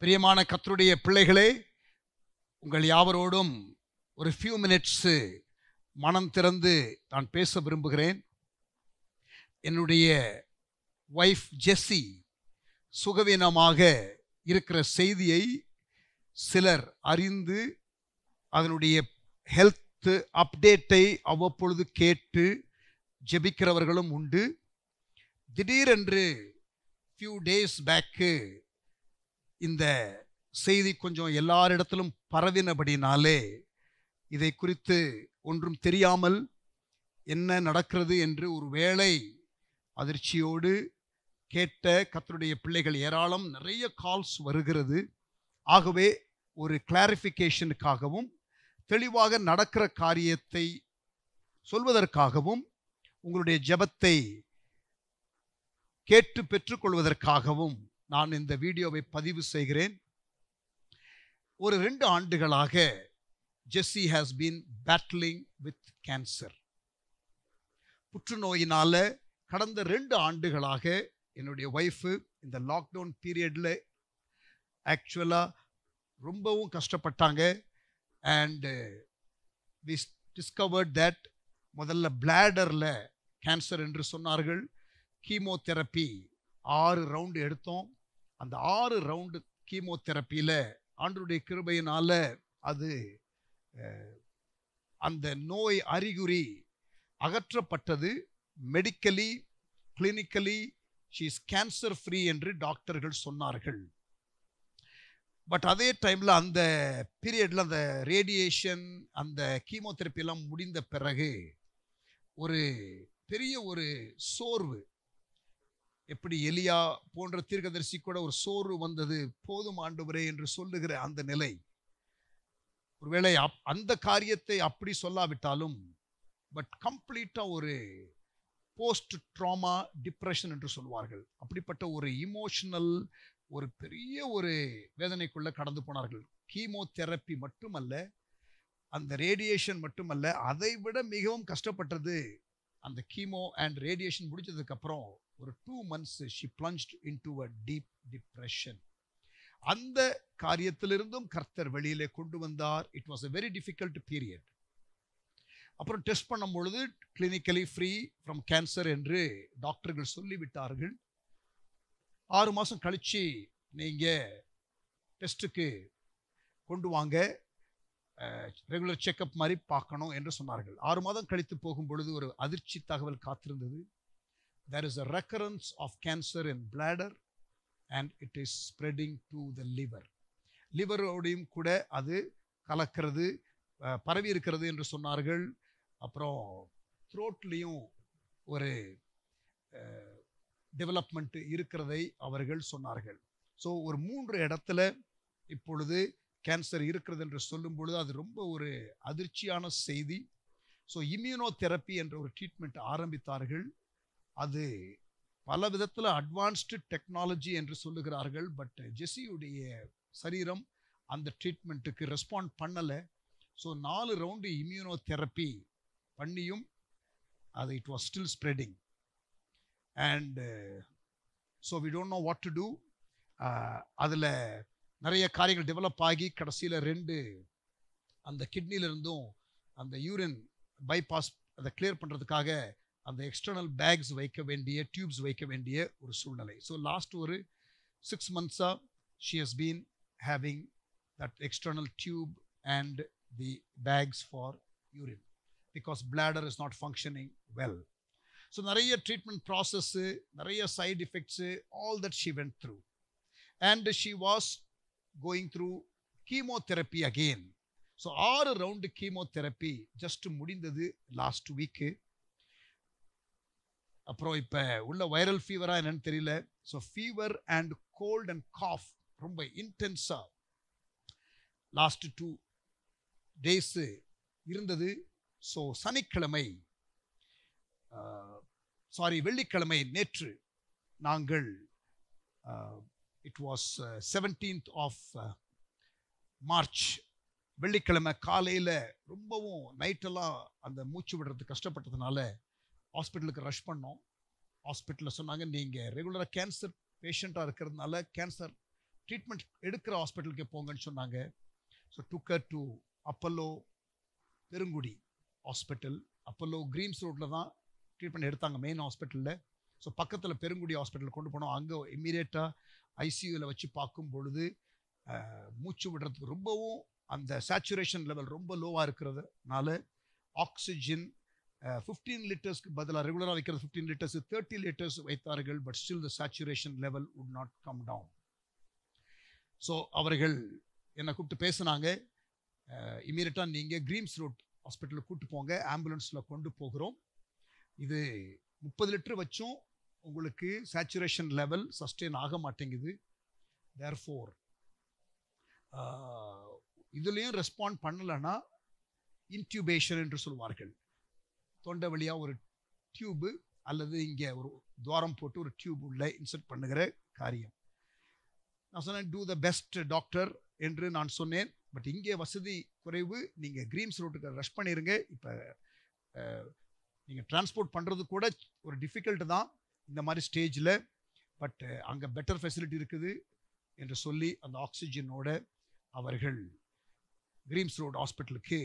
பிரியமான கர்த்தருடைய பிள்ளைகளே, உங்கள் யாவரோடும் ஒரு few minutes மனம் திறந்து நான் பேச விரும்புகிறேன். என்னுடைய வைஃப் ஜெஸ்ஸி சுகவீனமாக இருக்கிற செய்தியை சிலர் அறிந்து அதனுடைய ஹெல்த் அப்டேட்டை அவ்வப்பொழுது கேட்டு ஜெபிக்கிறவர்களும் உண்டு. திடீரென்று few days பேக்கு இந்த செய்தி கொஞ்சம் எல்லாரிடத்திலும் பரவினபடினாலே இதை குறித்து ஒன்றும் தெரியாமல் என்ன நடக்கிறது என்று ஒரு வேளை அதிர்ச்சியோடு கேட்ட கர்த்தருடைய பிள்ளைகள் ஏராளம், நிறைய கால்ஸ் வருகிறது. ஆகவே ஒரு கிளாரிஃபிகேஷனுக்காகவும் தெளிவாக நடக்கிற காரியத்தை சொல்வதற்காகவும் உங்களுடைய ஜெபத்தை கேட்டு பெற்றுக்கொள்வதற்காகவும் நான் இந்த வீடியோவை பதிவு செய்கிறேன். ஒரு 2 ஆண்டுகளாக Jessy has been battling with cancer. புற்றுநோயினால கடந்த 2 ஆண்டுகளாக என்னுடைய ஒய்ஃபு இந்த லாக்டவுன் பீரியடில் ஆக்சுவலாக ரொம்பவும் கஷ்டப்பட்டாங்க. அண்டு வி டிஸ்கவர்ட் தட் முதல்ல பிளாடரில் கேன்சர் என்று சொன்னார்கள். கீமோதெரப்பி 6 ரவுண்டு எடுத்தோம். அந்த 6 ரவுண்டு கீமோதெரப்பியில் ஆண்டவருடைய கிருபையினால அது அந்த நோய் அறிகுறி அகற்றப்பட்டது. Medically clinically she is cancer free என்று டாக்டர்கள் சொன்னார்கள். பட் அதே டைமில் அந்த பீரியடில் அந்த ரேடியேஷன் அந்த கீமோதெரப்பியெல்லாம் முடிந்த பிறகு ஒரு பெரிய ஒரு சோர்வு, எப்படி எலியா போன்ற தீர்க்கதரிசி கூட ஒரு சோர்வு வந்தது, போதும் ஆண்டவரே என்று சொல்லுகிற அந்த நிலை. ஒருவேளை அந்த காரியத்தை அப்படி சொல்லாவிட்டாலும் பட் கம்ப்ளீட்டாக ஒரு போஸ்ட் ட்ராமா டிப்ரெஷன் என்று சொல்வார்கள், அப்படிப்பட்ட ஒரு இமோஷனல் ஒரு பெரிய ஒரு வேதனைக்குள்ள கடந்து போனார்கள். கீமோதெரப்பி மட்டுமல்ல, அந்த ரேடியேஷன் மட்டுமல்ல, அதை விட மிகவும் கஷ்டப்பட்டது அந்த கீமோ அண்ட் ரேடியேஷன் முடிச்சதுக்கு அப்புறம் ஒரு 2 months she plunged into a deep depression. அந்த காரியத்திலிருந்தும் கர்த்தர் வெளியிலே கொண்டு வந்தார். It was a very difficult period. அப்புறம் டெஸ்ட் பண்ணும் பொழுது கிளினிக்கலி ஃப்ரீ ஃப்ரம் கேன்சர் என்று டாக்டர்கள் சொல்லிவிட்டார்கள். 6 மாதம் கழிச்சு நீங்கள் டெஸ்ட்டுக்கு கொண்டு வாங்க, ரெகுலர் செக்கப் மாதிரி பார்க்கணும் என்று சொன்னார்கள். 6 மாதம் கழித்து போகும் பொழுது ஒரு அதிர்ச்சி தகவல் காத்திருந்தது. There is a recurrence of cancer in bladder and it is spreading to the liver. லிவரோடையும் கூட அது கலக்கிறது, பரவி இருக்கிறது என்று சொன்னார்கள். அப்புறம் த்ரோட்லேயும் ஒரு டெவலப்மெண்ட் இருக்கிறதை அவர்கள் சொன்னார்கள். ஸோ ஒரு 3 இடத்துல இப்பொழுது கேன்சர் இருக்கிறது என்று சொல்லும் பொழுது அது ரொம்ப ஒரு அதிர்ச்சியான செய்தி. ஸோ இம்யூனோதெரப்பி என்ற ஒரு ட்ரீட்மெண்ட் ஆரம்பித்தார்கள். அது பல விதத்தில் அட்வான்ஸ்டு டெக்னாலஜி என்று சொல்லுகிறார்கள். பட் ஜெஸ்ஸியுடைய சரீரம் அந்த ட்ரீட்மெண்ட்டுக்கு ரெஸ்பாண்ட் பண்ணலை. ஸோ 4 ரவுண்டு இம்யூனோதெரப்பி பண்ணியும் அது it was still spreading. And so we don't know what to do. அதில் நிறைய காரியங்கள் டெவலப் ஆகி கடைசியில் 2 அந்த கிட்னியிலிருந்தும் அந்த யூரின் பைபாஸ் அதை கிளியர் பண்ணுறதுக்காக அந்த எக்ஸ்டர்னல் பேக்ஸ் வைக்க வேண்டிய, டியூப்ஸ் வைக்க வேண்டிய ஒரு சூழ்நிலை. ஸோ லாஸ்ட் ஒரு 6 months she has been having that external tube and the bags for urine because bladder is not functioning well. So நிறைய ட்ரீட்மெண்ட் ப்ராசஸ்ஸு, நிறைய side effects, all that she went through. And she was going through chemotherapy again. So 6 round chemotherapy just முடிந்தது last week. அப்புறம் இப்போ உள்ள viral ஃபீவராக என்னன்னு தெரியல. So fever and cold and cough ரொம்ப இன்டென்ஸாக லாஸ்ட் 2 days இருந்தது. ஸோ வெள்ளிக்கிழமை நேற்று நாங்கள் it was 17th of March வெள்ளிக்கிழமை காலையில் ரொம்பவும் நைட்டெல்லாம் அந்த மூச்சு விடுறது கஷ்டப்பட்டதுனால ஹாஸ்பிட்டலுக்கு ரஷ் பண்ணோம். ஹாஸ்பிட்டலில் சொன்னாங்க, நீங்கள் ரெகுலராக கேன்சர் பேஷண்ட்டாக இருக்கிறதுனால கேன்சர் ட்ரீட்மெண்ட் எடுக்கிற ஹாஸ்பிட்டலுக்கு போங்கன்னு சொன்னாங்க. ஸோ டுக்கர் டு அப்பல்லோ பெருங்குடி ஹாஸ்பிட்டல். அப்பல்லோ கிரீம்ஸ் ரோட்டில் தான் ட்ரீட்மெண்ட் எடுத்தாங்க மெயின் ஹாஸ்பிட்டலில். ஸோ பக்கத்தில் பெருங்குடி ஹாஸ்பிட்டல் கொண்டு போனோம். அங்கே இம்மீடியட்டாக ஐசியூவில் வச்சு பார்க்கும் பொழுது மூச்சு விடுறதுக்கு ரொம்பவும் அந்த சேச்சுரேஷன் லெவல் ரொம்ப லோவாக இருக்கிறதுனால ஆக்சிஜன் 15 லிட்டர்ஸ்க்கு பதிலாக ரெகுலராக வைக்கிறது 15 லிட்டர்ஸ் 30 லிட்டர்ஸ் வைத்தார்கள். But still the saturation level would not come down. So அவர்கள் என்னை கூப்பிட்டு பேசினாங்க. இமீடியட்டாக நீங்கள் கிரீம்ஸ் ரோட் ஹாஸ்பிட்டலுக்கு கூப்பிட்டு போங்க, ஆம்புலன்ஸில் கொண்டு போகிறோம். இது 30 லிட்டர் வச்சும் உங்களுக்கு சேச்சுரேஷன் லெவல் சஸ்டெயின் ஆக மாட்டேங்குது. தேர்ஃபோர் இதுலேயும் ரெஸ்பாண்ட் பண்ணலைன்னா இன்ட்யூபேஷன் என்று சொல்வார்கள். தொண்டை வழியாக ஒரு டியூபு அல்லது இங்கே ஒரு துவாரம் போட்டு ஒரு டியூப் உள்ள இன்சர்ட் பண்ணுகிற காரியம். நான் சொன்னேன் டூ த பெஸ்ட் டாக்டர் என்று நான் சொன்னேன். பட் இங்கே வசதி குறைவு, நீங்கள் கிரீம்ஸ் ரோட்டுக்கு ரஷ் பண்ணிடுங்க. இப்போ நீங்கள் டிரான்ஸ்போர்ட் பண்ணுறது கூட ஒரு டிஃபிகல்ட் தான் இந்த மாதிரி ஸ்டேஜில். பட் அங்கே பெட்டர் ஃபெசிலிட்டி இருக்குது என்று சொல்லி அந்த ஆக்சிஜனோட அவர்கள் கிரீம்ஸ் ரோட் ஹாஸ்பிட்டலுக்கு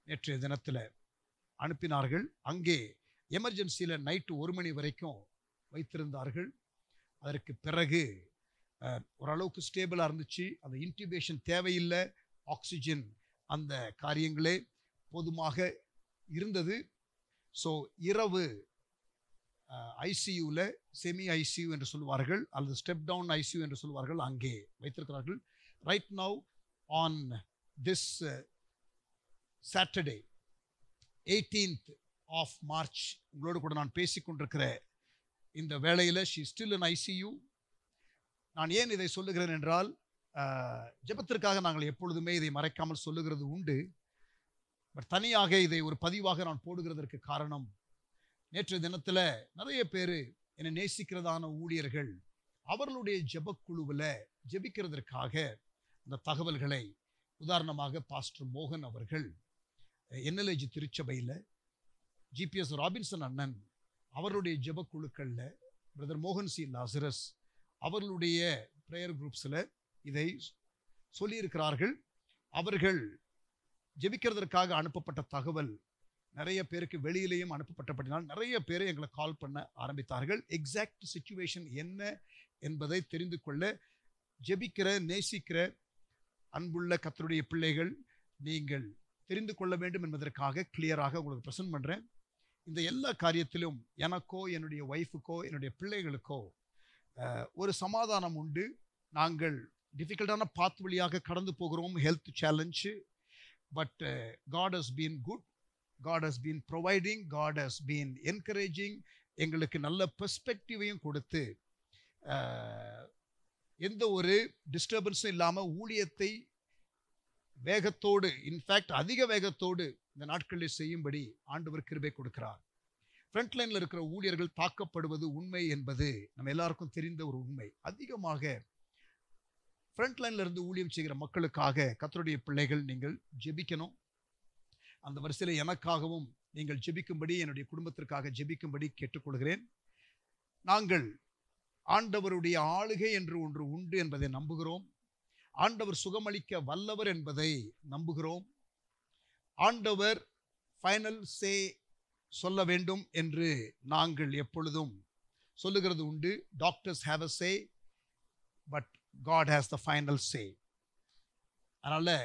நேற்றைய தினத்தில் அனுப்பினார்கள். அங்கே எமர்ஜென்சியில் நைட்டு 1 மணி வரைக்கும் வைத்திருந்தார்கள். அதற்கு பிறகு ஓரளவுக்கு ஸ்டேபிளாக இருந்துச்சு. அந்த இன்டியூபேஷன் தேவையில்லை, ஆக்சிஜன் அந்த காரியங்களே போதுமாக இருந்தது. ஸோ இரவு ஐசியூவில் செமி ஐசியூ என்று சொல்வார்கள் அல்லது ஸ்டெப் டவுன் ஐசியூ என்று சொல்வார்கள், அங்கே வைத்திருக்கிறார்கள். Right now on this Saturday 18th of March உங்களோடு கூட நான் பேசிக்கொண்டிருக்கிற இந்த வேளையில் ஷீ ஸ்டில் இன் ஐசியூ. நான் ஏன் இதை சொல்லுகிறேன் என்றால் ஜெபத்திற்காக நாங்கள் எப்பொழுதுமே இதை மறைக்காமல் சொல்லுகிறது உண்டு. பட் தனியாக இதை ஒரு பதிவாக நான் போடுகிறதற்கு காரணம், நேற்றைய தினத்தில் நிறைய பேர் என்னை நேசிக்கிறதான ஊழியர்கள் அவர்களுடைய ஜெபக்குழுவில் ஜெபிக்கிறதற்காக அந்த தகவல்களை, உதாரணமாக பாஸ்டர் மோகன் அவர்கள் NLG திருச்சபையில், ஜிபிஎஸ் ராபின்சன் அண்ணன் அவருடைய ஜெபக்குழுக்களில், பிரதர் மோகன் சி லாசரஸ் அவர்களுடைய ப்ரேயர் குரூப்ஸில் இதை சொல்லியிருக்கிறார்கள். அவர்கள் ஜெபிக்கிறதற்காக அனுப்பப்பட்ட தகவல் நிறைய பேருக்கு வெளியிலேயும் அனுப்பப்பட்டபடினால் நிறைய பேர் எங்களை கால் பண்ண ஆரம்பித்தார்கள். எக்ஸாக்ட் சிச்சுவேஷன் என்ன என்பதை தெரிந்து கொள்ள ஜெபிக்கிற நேசிக்கிற அன்புள்ள கர்த்தருடைய பிள்ளைகள் நீங்கள் தெரிந்து கொள்ள வேண்டும் என்பதற்காக கிளியராக உங்களுக்கு ப்ரெசென்ட் பண்ணுறேன். இந்த எல்லா காரியத்திலும் எனக்கோ என்னுடைய ஒய்ஃபுக்கோ என்னுடைய பிள்ளைகளுக்கோ ஒரு சமாதானம் உண்டு. நாங்கள் டிஃபிகல்ட்டான பாத் வழியாக கடந்து போகிறோம், health challenge. But God has been good, God has been providing, God has been encouraging. எங்களுக்கு நல்ல பெர்ஸ்பெக்டிவையும் கொடுத்து எந்த ஒரு டிஸ்டர்பன்ஸும் இல்லாமல் ஊழியத்தை வேகத்தோடு, இன்ஃபேக்ட் அதிக வேகத்தோடு இந்த நாட்களில் செய்யும்படி ஆண்டவர் கிருபை கொடுக்கிறார். ஃப்ரண்ட் லைனில் இருக்கிற ஊழியர்கள் தாக்கப்படுவது உண்மை என்பது நம்ம எல்லாருக்கும் தெரிந்த ஒரு உண்மை. அதிகமாக ஃப்ரண்ட் லைனில் இருந்து ஊழியம் செய்கிற மக்களுக்காக கர்த்தருடைய பிள்ளைகள் நீங்கள் ஜெபிக்கணும். அந்த வரிசையில் எனக்காகவும் நீங்கள் ஜெபிக்கும்படி, என்னுடைய குடும்பத்திற்காக ஜெபிக்கும்படி கேட்டுக்கொள்கிறேன். நாங்கள் ஆண்டவருடைய ஆளுகை என்று ஒன்று உண்டு என்பதை நம்புகிறோம். ஆண்டவர் சுகமளிக்க வல்லவர் என்பதை நம்புகிறோம். ஆண்டவர் ஃபைனல் சே சொல்ல வேண்டும் என்று நாங்கள் எப்பொழுதும் சொல்லுகிறது உண்டு. Doctors have a say, but God has the final say. அதனால்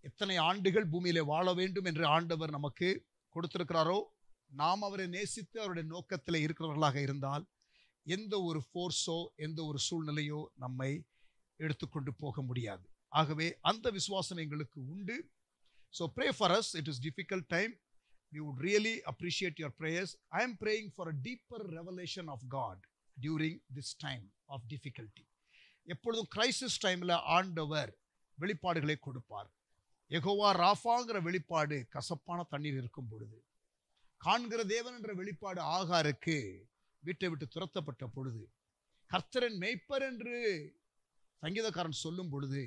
எத்தனை ஆண்டுகள் பூமியிலே வாழ வேண்டும் என்று ஆண்டவர் நமக்கு கொடுத்திருக்கிறாரோ, நாம் அவரை நேசித்து அவருடைய நோக்கத்தில் இருக்கிறவர்களாக இருந்தால் எந்த ஒரு ஃபோர்ஸோ எந்த ஒரு சூழ்நிலையோ நம்மை எடுத்துக்கொண்டு போக முடியாது. ஆகவே அந்த விசுவாசம் எங்களுக்கு உண்டு. So pray for us. It is difficult time. We would really appreciate your prayers. I am praying for a deeper revelation of God during this time of difficulty. எப்பொழுதும் கிரைசிஸ் டைமில் ஆண்டவர் வெளிப்பாடுகளை கொடுப்பார். யெகோவா ராஃபாங்கிற வெளிப்பாடு கசப்பான தண்ணீர் இருக்கும் பொழுது, காண்கிற தேவன் என்ற வெளிப்பாடு ஆகாருக்கு வீட்டை விட்டு துரத்தப்பட்ட பொழுது, கர்த்தரின் மேய்ப்பர் என்று சங்கீதக்காரன் சொல்லும் பொழுது,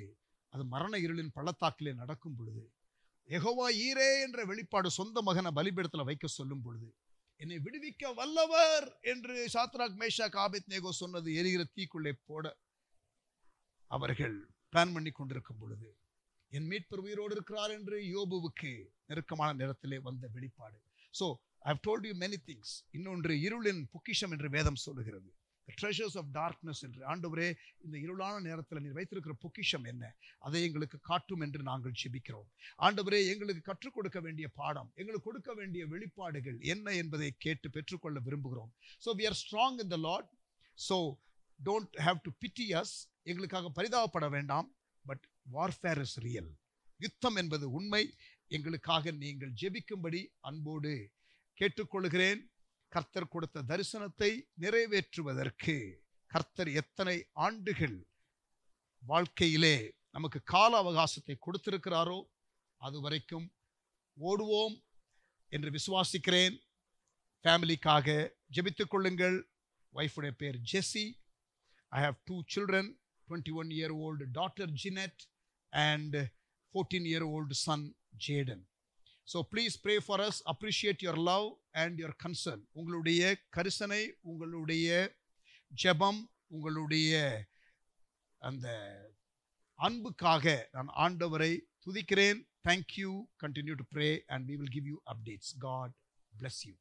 அது மரண இருளின் பள்ளத்தாக்கிலே நடக்கும் பொழுது, யெகோவா ஈரே என்ற வெளிப்பாடு சொந்த மகனை பலிபீடத்தில் வைக்க சொல்லும் பொழுது, என்னை விடுவிக்க வல்லவர் என்று சாத்ராக் மேஷாக் ஆபேத்நேகோ சொன்னது எரிகிற தீக்குள்ளே போட அவர்கள் பிளான் பண்ணி கொண்டிருக்கும் பொழுது என் மீட்பர் உயிரோடு இருக்கிறார் என்று யோபுவுக்கு நெருக்கமான நேரத்திலே வந்த வெளிப்பாடு. So I have told you many things. இன்னொன்று இருளின் பொக்கிஷம் என்று வேதம் சொல்லுகிறது. The treasures of darkness என்று. ஆண்டவரே, இந்த இருளான நேரத்தில் நீர் வைத்திருக்கிற பொக்கிஷம் என்ன, அதை எங்களுக்கு காட்டும் என்று நாங்கள் ஜெபிக்கிறோம். ஆண்டவரே, எங்களுக்கு கற்றுக் கொடுக்க வேண்டிய பாடம், எங்களுக்கு கொடுக்க வேண்டிய வெளிப்பாடுகள் என்ன என்பதை கேட்டு பெற்றுக்கொள்ள விரும்புகிறோம். So we are strong in the Lord. So don't have to pity us. எங்களுக்காக பரிதாபப்பட வேண்டாம். But warfare is real. யுத்தம் என்பது உண்மை. எங்களுக்காக நீங்கள் ஜெபிக்கும்படி அன்போடு கேட்டுக்கொள்கிறேன். கர்த்தர் கொடுத்த தரிசனத்தை நிறைவேற்றுவதற்கு கர்த்தர் எத்தனை ஆண்டுகள் வாழ்க்கையிலே நமக்கு கால அவகாசத்தை கொடுத்திருக்கிறாரோ அது வரைக்கும் ஓடுவோம் என்று விசுவாசிக்கிறேன். ஃபேமிலிக்காக ஜெபித்துக் கொள்ளுங்கள். வைஃபுடைய பேர் ஜெசி. I have 2 children, 21-year-old daughter Jeanette and 14-year-old son Jaden. So please pray for us. Appreciate your love and your concern. உங்களுடைய கரிசனை, உங்களுடைய ஜெபம், உங்களுடைய அந்த அன்புக்காக நான் ஆண்டவரை துதிக்கிறேன். Thank you. Continue to pray and we will give you updates. God bless you.